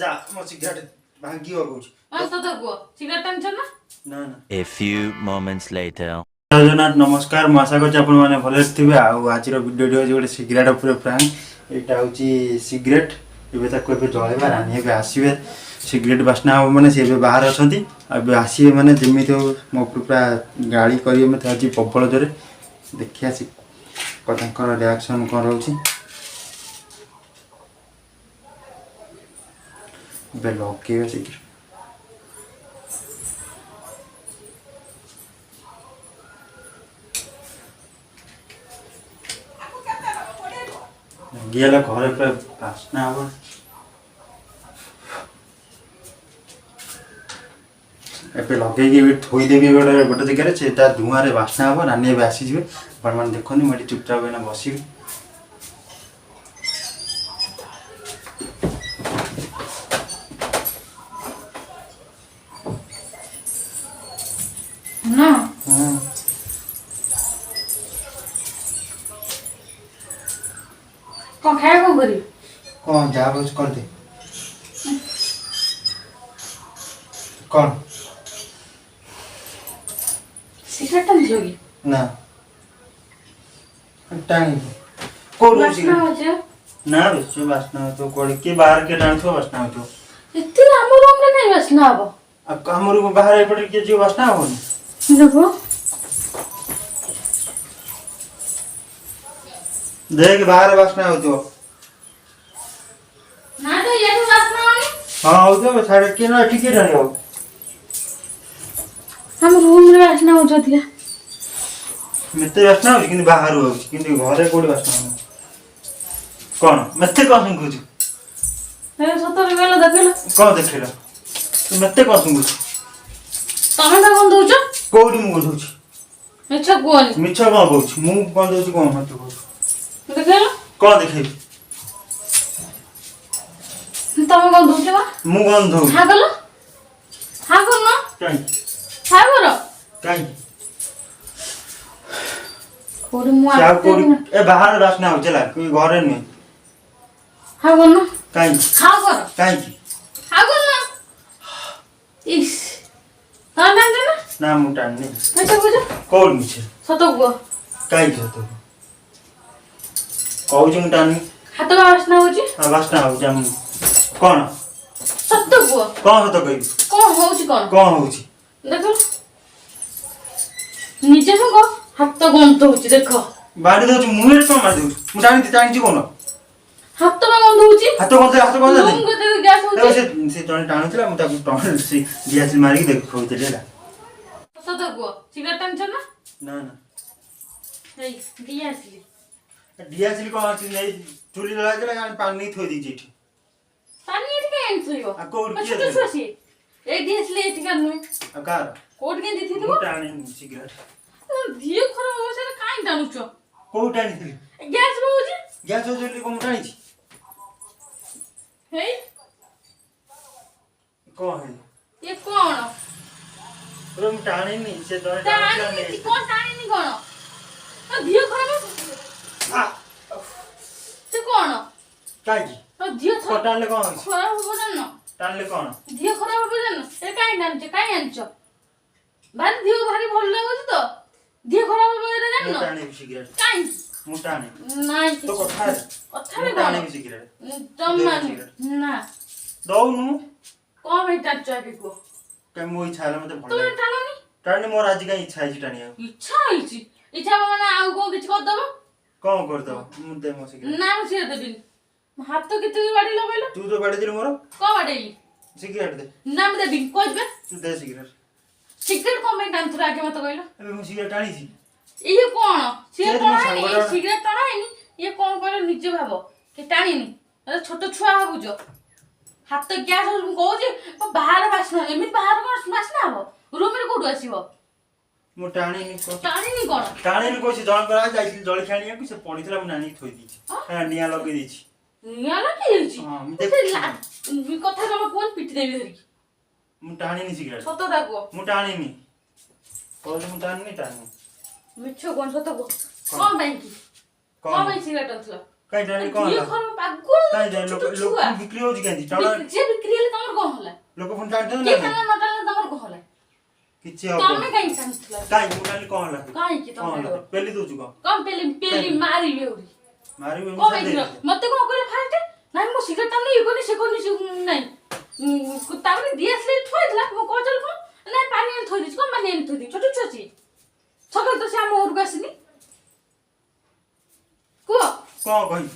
जा म सिगरेट भागी हो कुछ मस्त तो गो सिगरेट टेंशन ना ना ना A few moments later. Jagannath नमस्कार म आशा करछि आपण माने भले थिबे आ आजिर वीडियो होछि गोटे सिगरेट ऊपर प्रैंक एटा होछि सिगरेट एबे ताको एबे जळेबा रानी एबे आसीबे सिगरेट बास्ना हो माने से एबे बाहर अछंती एबे आसीबे माने जेमिति हो मो पूरा गाड़ी करियो मते आज पपळ जरे देखिया सी कथाकर रिएक्शन कर होछि बे लोके सिगरेट गेला घरे पे बास्ना हो एबे लगे कि भी थोई देबी गोटे गोटे जगह सेटा धुआं रे बास्ना हो नानी एबे आसी जिवे पण मन देखोनी मटी चुपचाप एना बसी ना कौन खाया कौन करी कौन जा बस कर दे कौन सिगरेट टेंशन ना टाणी कोड बास्ना हो जे ना बेचो बास्ना तो कोड के बाहर के डांस हो बास्ना तो इतनी हम रूम रे नहीं बास्ना हो अब हमर को बाहर पड़ के जो बास्ना हो देखो देख बाहर बास्ना हो तो ना तो ये बास्ना होनी हां हो तो सारे के ना ठीक है रहयो हम रूम रे बास्ना हो जदिया मते बास्ना हो कि बाहर हो कि घरे कोड बास्ना हो कौन मते कौन कुछ ए सतर गेलो देखलो कौन देखला तू मते कौन कुछ तमे तो कौन दोछ कोडी मु दोछ अच्छा कोनी मिछ कौन कहूछ मु कौन दोछ कौन मते कहूछ देखलो कौन देखे तमे कौन दोछ बा मु कौन दो हा गलो हा गलो ना काई हा गलो काई कोडी मु क्या कोडी ए बाहर बास्ना हो चला कोई घरे नहीं हा गलो ना काई हा गलो काई हा गलो ना इस ता ना ना ना मु टाणी अच्छा बुझ कोड मिछ सत गो काई छ तो कहू छु टाणी हाथ का बास्ना हो जी हां बास्ना हो जम कौन सत गो कौन तो कही कौन हो जी कौन हो छी देखो नीचे से गो हाथ तो गंत हो जी देखो बाड़ी दो मुहे कौन मार दो मु टाणी छी कोन हाथ में गंत हो जी हाथ कौन दे रूम को तो गैस हो तो जी से जने टाणुतला मु ताकू टॉन से दियास मारी के देख खोइते लेला सत गो सिगरेट टेंशन ना ना ना हे दिया असली दियास को आती नहीं चुली लगा के लगा पानी नहीं थोई दी जेठी पानी इतने एंट्री हो आ कोड अच्छा किए तो सोची एक दिया असली इतने करने अकार कोड के दी थी मु तो टाणी सिगरेट दियो खराब हो से काई टानु छो को टाणी थी गैस में हो जी गैस हो जल्दी को मु टाणी छी हे को है ये कौन रो मु टाणी नहीं से तो टाणी कौन टाणी नहीं कौन तो दियो खराब आ से कौन काई तो दियो को टाणले कौन खराब हो जानो टाणले कौन दियो खराब हो जानो ए काई नानचे काई आनचो भारी दियो भारी भल लागो तो दियो खराब हो रे मु जानो टाणी सिगरेट काई मु टाणी नाइ तो कथा है अथारे मु टाणी सिगरेट जम्मान ना दौनु कौन बेटा चाहे को के मु इच्छा मते तो भल टाणनी टाणी मोर आज का इच्छा है टाणी इच्छा आइछि इच्छा माने आउ को किछ कर दबो कौन कर दो मु दे मो सिगरेट ना मु सिर देबिन हाथ तो किते बाड़ी लगैलो तू तो बाड़ी दिल मोर को बाड़ेली सिगरेट दे ना मु देबिन कोजबे तू दे सिगरेट सिगरेट को मैं टान थरा के मत कहलो अबे मु सिगरेट टाणी छी ये कौन से ये कौन तुम सांगोटा- है सिगरेट टाणा है ये कौन कहलो निजे भाबो के टाणीनी अरे छोट छुआ भाबुजो हाथ तो गैस कहू जे बाहर बासना एमित बाहर कोन बासना हो रूम रे कोडु आसीबो मु टाणी नि को टाणीनी कोन टाणी नि कोसी जण पर आज जाई जळी खानिया कि से पडितला मु नानी थोई दी हां निया लगे दी छी निया लगी जाइछि हां मु से देख ला कथा जमा कोन पिट देबी धरी मु टाणी नि सिगरेट सत दागो मु टाणी नि कोन मु टाणी नि टाणी मिछो कोन सत को कौन बैंक की कौन बैंक सिगरेट अंतला କାଇଁ ଜାଣି କଣ ଦିହ ହେଲା ଖରାପ ପାଗଳ କାଇଁ ଜାଣି ଛୋଟ ଲୋକ ଛୁଆ ବିକ୍ରି ହଉଛି କେମିତି ଚାଉଳ ଯେ ବିକ୍ରି ହେଲେ ତମର କଣ ହେଲା ଲୋକ ପୁଣି ଜାଣିଛନ୍ତି କିଏ ନା ଟାଣିଲା ନ ଟାଣିଲା ତମର କଣ ହେଲା କିଛି ତମେ ହବନି କାହିଁକି ଟାଣୁଥିଲ କାଇଁ ମୁଁ ଜାଣି କଣ ହେଲା କାହିଁକି କଣ ତମେ ହେଲା ପେଲି ଦଉଛୁ କଣ କଣ ପେଲି ମାରିବି ଆହୁରି ମାରିବି ମୁଁ କଣ ଛାଡି ହେଇଥିଲ ଦେଇଛି ମତେ କଣ କହିଲେ ଫାଷ୍ଟ ନାଇଁ ମୁଁ ସିଗାରେଟ ଟାଣି ଇଏ କନି ସେ କନି ନାଇଁ ତାପରେ ଦିଆସିଲି ଥୋଇଥିଲା ମୁଁ କହିଲି କଣ ନାଇଁ ପାଣି ଆଣି ଥୋଇ ଦେଇଛି କଣ ପାଣି ଆଣି ଥୋଇ ଦେଇଛି ଛୋଟ ଛୁଆ ଅଛି ସକାଳେ ତ ସେ ଆମ ଘରକୁ ଆସିନି କୁହ କଣ କହିବି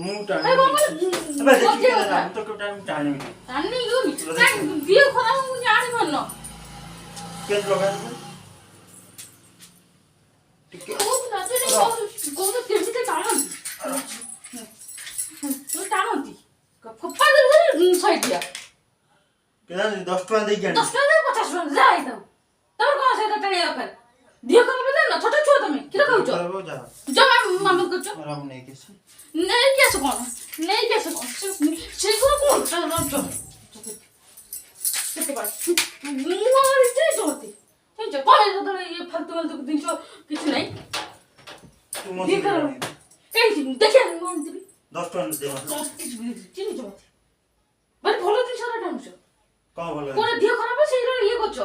ମୁଁ କଣ କହିଲ ଏବେ ଦେଖିକି କଥା ମୁଁ ତ କେବେ ଟାଣିବି ଟାଣି ଗନି କାଇଁ ଦିହ ଖରାପ ମୁଁ ଜାଣି ପାରୁନ କେମିତି ଲଗାନ୍ତୁ ଟିକେ କହୁନ କେମିତି ଟାଣନ୍ତି ଟାଣନ୍ତି ଫୋପା ଦେବି ଶହେ କେଜାଣି 10 ଟଙ୍କା ଦେଇକି ଆଣି 10 ଟଙ୍କା 50 ଟଙ୍କା ଯାହା ହେଇଥାଉ ତମର କଣ ସେଇଟା ଟାଣିବା ଦରକାର ଦିହ ଖରାପ ହେଲେ ନା ଛୋଟ ଛୁଆ ତମେ କିଲୋ ଖାଉଛ ଜମା ମାମା କରୁଛ ନେଇକି ଆସି ନେଇକି ଆସ କଣ ସେଗୁলো କଣ କେତେ ପାଠ ମୁଁ ଆମର ଇଚ୍ଛା ମତେ ଜାଣିଛ କଣ ଯେତେବେଳେ ଇଏ ଫାଲତୁ ଜିନିଷ କିଛି ନାହିଁ ତୁ ମୋ ଦିହ ଖରାପ କାହିଁକି ଦେଖିଆ ମୁଁ ଆଣିଥିବି 10 ଟଙ୍କା ଦେ ଚିନିଛ ମତେ ମାନେ ଭଲ ଜିନିଷଟା ଟାଣୁଛ କଣ ଭଲ କୋଉଟା ଦିହ ଖରାପ ସେଇଟା ଇଏ କରୁଛ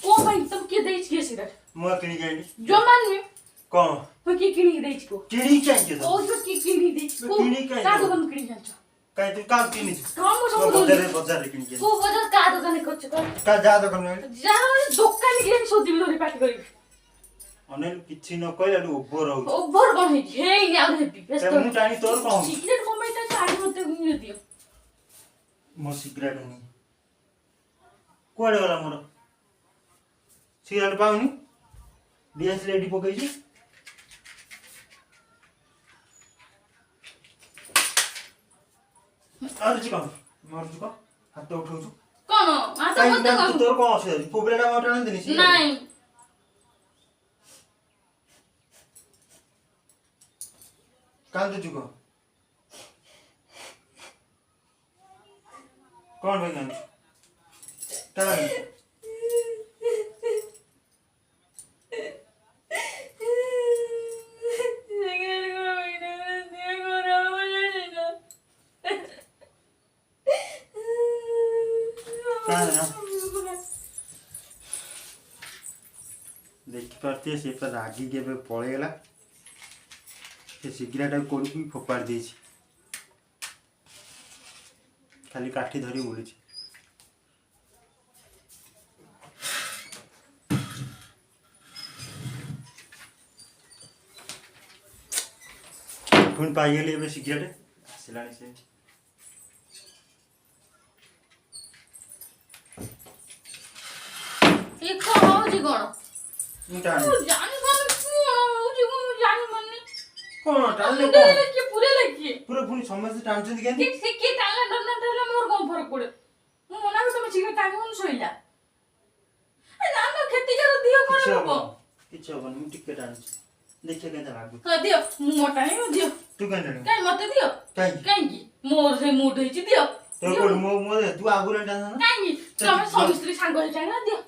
କଣ ପାଇଁ ତମେ କିଏ ଦେଇଛି କିଏ ସେଇଟା ମୁଁ କିଣିକି ଆଣିଲି ଜମା ନୁହେଁ କଣ ମୁଁ କିଏ କିଣିକି ଦେଇଛି କୁହ କିଣିକି ଆଣିଛି ତ କହୁଛ କିଏ କିଣିକି ଦେଇଛି କିଣିକି ଆଣିଛି କାହା ଦୋକାନରୁ କିଣିକି ଆଣିଛ କାଇଁ ତୁ କାହା କିଣିଛୁ ହଁ ମୁଁ ସବୁ ବଜାରରେ କିଣିକି କୋଉ ବଜାର କାହା ଦୋକାନରେ କରୁଛ କହ କାହା ଯା ଦୋକାନ ଆଣିଲି ଯାହା ଦୋକାନୀ କି ସବୁ ଦିନରେ ପାଟି କରିବି ଅନେକ କିଛି ନ କହିଲେ ଏଠୁ ଓଭର ହଉଛି ଓଭର କଣ ହେଇଛି ହେଇନି ଆଉ ହେବି ବ୍ୟସ୍ତ ମୁଁ ଜାଣି ତୋର କଣ ସିକ୍ରେଟ କଣ ପାଇଁ ଟାଣିଛ ଆଜି ମତେ ଦିଅ ମୋ ସିଗାରେଟ ନି କୁଆଡେ ଗଲା ମୋର ସିଗାରେଟ ପାଉନି ଦିଆସିଲି ଏଠି ପକେଇଛି ମାରୁଛି କଣ ହାତ ଉଠଉଛୁ କଣ ହାତ ମତେ କଣ ତୋର କଣ ଅସୁବିଧା ଅଛି ପୁଅ ପିଲାଟା ମୋ ଟାଣନ୍ତିନି ନାଇଁ କାନ୍ଦୁଛୁ କଣ କଣ ପାଇଁ କାନ୍ଦୁଛୁ କାନ୍ଦୁ ଦେଖିପାରୁଥିବେ ସେ ପୁରା ରାଗିକି ଏବେ ପଳେଇଗଲା ସେ ସିଗାରେଟ କୋଉଠି ଫୋପାଡ଼ି ଦେଇଛି ଖାଲି କାଠି ଧରି ବୁଲୁଛି ପୁଣି ପାଇଗଲି ଏବେ ସିଗାରେଟ ଆସିଲାଣି ସେ ଏ କଣ ହଉଛି କଣ ମୁଁ ଟାଣି ମୁଁ ଜାଣିପାରୁନି କଣ ହଉଛି ମୁଁ ଜାଣିପାରୁନି କଣ ଟାଣିଲେ ପୁରା କଣ ଲେଖିଏ ପୁରା ଲେଖିଏ ପୁରା ପୁଣି ସମସ୍ତେ ଟାଣୁଛନ୍ତି କେମିତି ସେ କିଏ ଟାଣିଲା ନ ଟାଣିଲା ମୋର କଣ ଫରକ ପଡେ ମୁଁ ମନା କରୁଛି ତମେ ଶୀଘ୍ର ଟାଣିବନି ଶୋଇଲା ଜାଣ କ୍ଷତିକାର ଦିହ କିଛି ଖରାପ ହବ କିଛି ହବନି ମୁଁ ଟିକେ ଟାଣୁଛି ଦେଖିଆ କେମିତି ଲାଗୁଛି ହଁ ଦିଅ ମୁଁ ମୋ ଟାଣିବି ଦିଅ ତୁ କାହିଁ ଟାଣିବୁ କାଇଁ ମତେ ଦିଅ କାହିଁକି ମୋର ସେ ମୁଡ ହେଇଛି ଦିଅ ତୋର କୋଉଠି ମୋ ତୁ ଆଗୁରେ ଟାଣୁନା କାହିଁକି ତମେ ସ୍ୱାମୀ ସ୍ତ୍ରୀ ସାଙ୍ଗ ହେଇ ଟାଣିବା ଦିଅ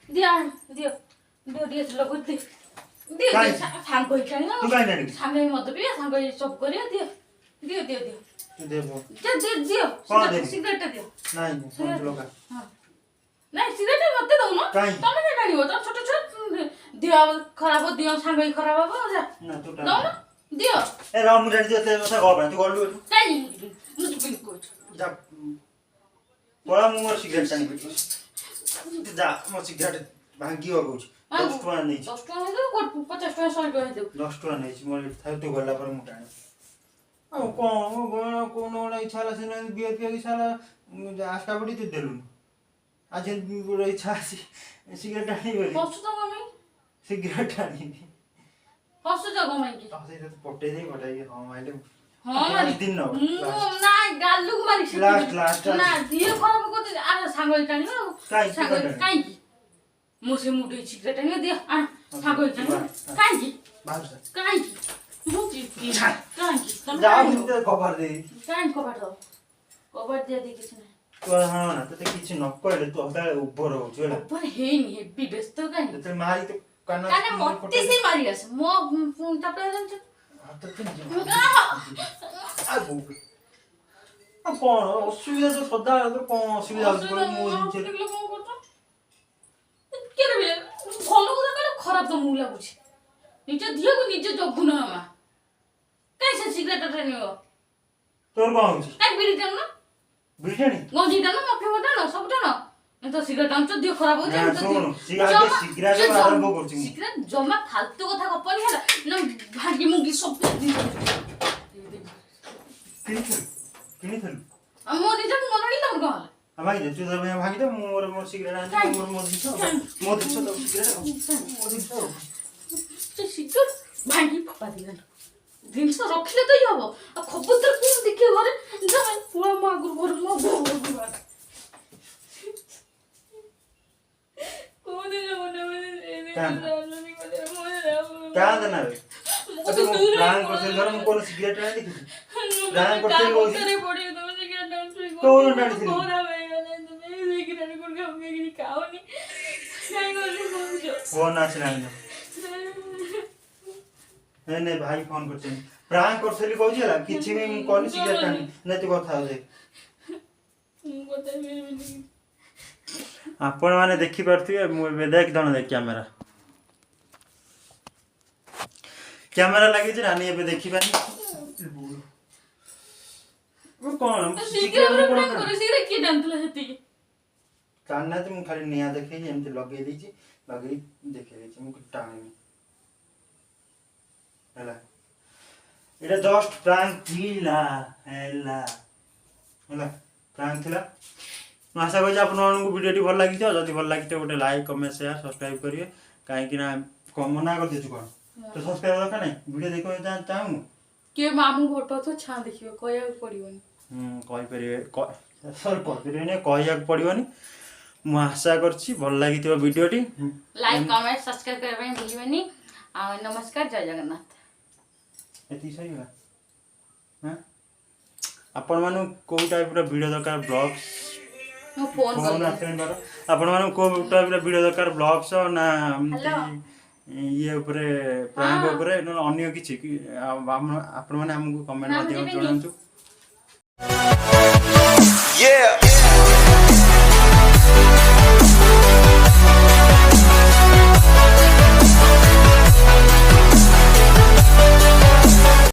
ଦିଅ ଦିଅ ଦିଅ ଦିଅ ଲଗୁ ଦିଅ ଦିଅ ସାଙ୍ଗ ହେଇ ଟାଣିବା ତୁ କାହିଁ ଟାଣିବୁ ସାଙ୍ଗ ହେଇ ମଦ ପିଇବା ସାଙ୍ଗ ହେଇ ସବୁ କରିବା ଦିଅ ଦିଅ ଦିଅ ଦିଅ ତୁ ଦେ ମୋ ଦିଅ କଣ ଦେବି? ସିଗାରେଟ ଦିଅ ନାଇଁ ଫୋନ ଲଗା ନାଇଁ ସିଗାରେଟ ମତେ ଦଉନ କାହିଁକି? ତମେ କାଇଁ ଟାଣିବ ତମ ଛୋଟ ଛୁଆ ଦିହ ଖରାପ ଦିହ ସାଙ୍ଗ ହେଇ ଖରାପ ହବ ଯା ନା ତୁ ଦଉନ ଟାଣ ଦିଅ ଏ ର ମୁଁ ଜାଣିଛି ଏତେ କଥା କହ ପାଇଁ ତୁ ଗଲୁ ଏଠୁ କାହିଁକି ମୁଁ ଯିବିନି କହୁଛୁ ଯା ପଳା ମୁଁ ମୋର ସିଗାରେଟ ଟାଣିବି ଯା ମୋ ସିଗାରେଟ ଭାଙ୍ଗିବ କହୁଛି 10 ଟଙ୍କା ନେଇଛି 10 ଟଙ୍କା ହେଇଯାଉ 50 ଟଙ୍କା 100 ଟଙ୍କା ହେଇଯାଉ 10 ଟଙ୍କା ନେଇଛି ମୋର ଏଠି ଥାଉ ତୁ ଗଲା ପରେ ମୁଁ ଟାଣିବି ଆଉ କଣ କୋଉନ ଗୋଟେ ଇଚ୍ଛା ହେଲା ସିନା ବିଅର ପିଇବାକୁ ଇଚ୍ଛା ହେଲା ଆସ୍କା ପଡ଼ି ତୁ ଦେଲୁନି ଆଜି ଗୋଟେ ଇଚ୍ଛା ଅଛି ସିଗାରେଟ ଟାଣିବି ବୋଲି ହସୁଛ କଣ ପାଇଁ ସିଗାରେଟ ଟାଣିବି ହସୁଛ କଣ ପାଇଁ କି ସେଇଟା ତୁ ପଟେଇକି ହଁ ମାଇଲେ ହଁ ମାରି ଦିନ ମୁଁ ନା ଗାଲୁକୁ ମାରି ଲାଷ୍ଟ ନା ଦିହ ଖରାପ କରୁଛି ଆରେ ସାଙ୍ଗ ହେଇ ଟାଣିବା ଆଉ କାହିଁକି ସାଙ୍ଗ କାହିଁକି ମୁଁ ସେ ମୁଡ ହେଇଛି ସିଗାରେଟ ଟାଣିବା ଦିଅ ସାଙ୍ଗ ହେଇ ଟାଣିବା କାହିଁକି କାହିଁକି ମୁଁ ଯିବି କାହିଁକି ତମେ ଯାଅ କାହିଁକି ମୁଁ କଭର ଦେଇ କବାଟ ଦବ କବାଟ ଦିଆ ଦେଇ କିଛି ନାହିଁ ତୁ ହଁ ନା ତତେ କିଛି ନ କହିଲେ ତୁ ଅଦାଳେ ଉଭର ହଉଛୁ ହେଲା ଉପରେ ହେଇନି ହେବି ବ୍ୟସ୍ତ କାହିଁକି ଯେତେବେଳେ ମାରି ତୁ କାହିଁକି ମତେ ସେ ମାରି ଆସେ ମୋ ତାପରେ ଜାଣିଛ ହାତ କେମିତି କଣ ଅସୁବିଧା ତ ସଦାବେଳେ ତ କଣ ଅସୁବିଧା ହଉଛି କହିଲ ମୋ ଜିନିଷ ଭଲ କଥା କହିଲେ ଖରାପ ତମକୁ ଲାଗୁଛି ନିଜ ଝିଅକୁ ନିଜେ ଜଗୁନ ମାମା କାଇଁ ସେ ସିଗାରେଟ ଟାଣିବ ତୋର କଣ ହଉଛି କାଇଁ ବିଡି ଟାଣୁନ ବିରିୟାନୀ ଗଞ୍ଜି ଟାଣ ମଫିମ ଟାଣ ସବୁ ଟାଣ ଏ ତ ସିଗାରେଟ ଟାଣୁଛ ଦେହ ଖରାପ ହଉଛି ନା ଶୁଣୁ ସିଗାରେଟ ଆରମ୍ଭ କରୁଛି ମୁଁ ସିଗାରେଟ ଜମା ଫାଲତୁ କଥା ଗପନି ହେଲା ନା ଭାଙ୍ଗି ମୁଙ୍ଗି ସବୁ କିଣିଥିଲୁ ଆଉ ମୋ ନିଜ ମନ ଆଣି ତମର କଣ ହେଲା ଭାଙ୍ଗି ତୁ ଧର ଭାଙ୍ଗି ଦେ ମୁଁ ମୋର ସିଗାରେଟ ଆଣିଛି ମୋର ମୋ ଜିନିଷ ତ ସିଗାରେଟ ମୋ ଜିନିଷ ସେ ସିଗାରେଟ ଭାଙ୍ଗି ଫପା ଦେଇଗଲ ଜିନିଷ ରଖିଲେ ତ ହିଁ ହବ ଆଉ ଖବରଦାର କୋଉ ଦେଖିବ ଘରେ ଯାଇ ପୁଅ ମୋ ଆଗରୁ ଘର ମୋ ବୋଉ କାନ୍ଦେ ନା ରେ ପ୍ଲାନ୍ କରିଥିଲି ଧର ମୁଁ କୋନ ସିଗାରେଟ ଆଣି ଦେଖିଛି ପ୍ଲାନ୍ କରିଥିଲି କହୁଛି କୋନ ଆଣିଥିଲି ଫୋନ ଆସିଲାଣି ନାଇଁ ଭାଇ ଫୋନ କରିଛନ୍ତି ପ୍ରାଙ୍କ କରିଥିଲି କହୁଛି ହେଲା କିଛି ବି ମୁଁ କହିନି ସିଗାରେଟ ଆଣି ନାଇଁ ତୁ କଥା ହଉ ଆପଣ ମାନେ ଦେଖିପାରୁଥିବେ ମୁଁ ଏବେ ଦେଖ ଜଣ ଦେଖ କ୍ୟାମେରା ଲାଗିଛି ରାନୀ ଏବେ ଦେଖିପାରି କାନାତି ମୁଁ ଖାଲି ନିଆଁ ଦେଖେଇଛି ଏମିତି ଲଗେଇ ଦେଇଛି ଲଗେଇ ଦେଖେଇ ଦେଇଛି ମୁଁ ଟାଣିନି ହେଲା এটা জস্ট প্রাঙ্ক ଥିଲା ହେଲା ହେଲା ପ୍ରାଙ୍କ ଥିଲା ମୁଁ ଆଶା କରୁଛି ଆପଣମାନଙ୍କୁ ଭିଡ଼ିଓଟି ଭଲ ଲାଗିଥିବ ଯଦି ଭଲ ଲାଗିଥିବ ଗୋଟେ ଲାଇକ୍ କମେଣ୍ଟ ସେୟାର ସବସ୍କ୍ରାଇବ୍ କରିବେ କାହିଁକି ନା ମନା କରିଦେଇଛୁ କ'ଣ ତ ସବସ୍କ୍ରାଇବ୍ ଦରକାର ନାହିଁ ଭିଡ଼ିଓ ଦେଖିବାକୁ ଚାହୁଁନୁ କିଏ ମାମୁଁ ଫଟୋ ତ ଛାଁ ଦେଖିବ କହିବାକୁ ପଡ଼ିବନି କହିପାରିବେ କହିପାରିବେନି କହିବାକୁ ପଡ଼ିବନି ମୁଁ ଆଶା କରୁଛି ଭଲ ଲାଗିଥିବ ଭିଡ଼ିଓଟି ଲାଇକ୍ କମେଣ୍ଟ ସବସ୍କ୍ରାଇବ୍ କରିବା ପାଇଁ ଭୁଲିବେନି ଆଉ ନମସ୍କାର ଜୟ ଜଗନ୍ନାଥ ଏତିକି ସରିଗଲା ହଁ ଆପଣମାନଙ୍କୁ କେଉଁ ଟାଇପ୍ର ଭିଡ଼ିଓ ଦରକାର ବ୍ଲଗ୍ସ ଫୋନ୍ ଆସିଲାଣି ବାର ଆପଣମାନଙ୍କୁ କେଉଁ ଟାଇପ୍ର ଭିଡ଼ିଓ ଦରକାର ବ୍ଲଗ୍ସ ନା ଏମିତି ଇଏ ଉପରେ ପ୍ରାଙ୍କ ଉପରେ ନହେଲେ ଅନ୍ୟ କିଛି ଆପଣମାନେ ଆମକୁ କମେଣ୍ଟ ମାଧ୍ୟମରେ ଜଣାନ୍ତୁ